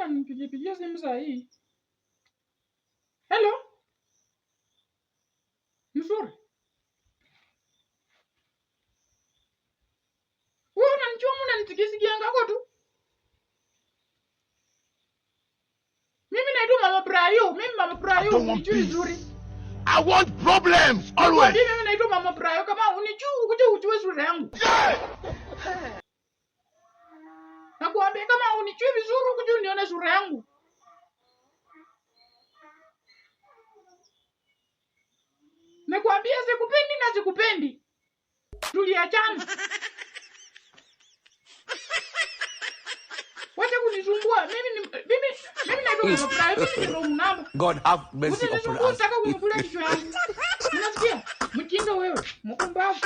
nipigie simu saa hii. Hello? Mzuri. Wewe unanichoma unanitikisikia ngako tu. Mimi naitwa Mama Brayo. Mimi Mama Brayo unijui vizuri. I want problems always. Mimi naitwa Mama Brayo kama unijui kuja ujue sura yangu. Nakuambia kama unijui vizuri kuja unione sura yangu. Nakuambia sikupendi na sikupendi. Tuliachana. Wacha kunisumbua. Mimi naitwa Mama Brayo. Mimi ni wrong number. God have mercy upon us. Unataka kunikula kichwa yangu. Unasikia? Mkinga wewe. Mkumbavu.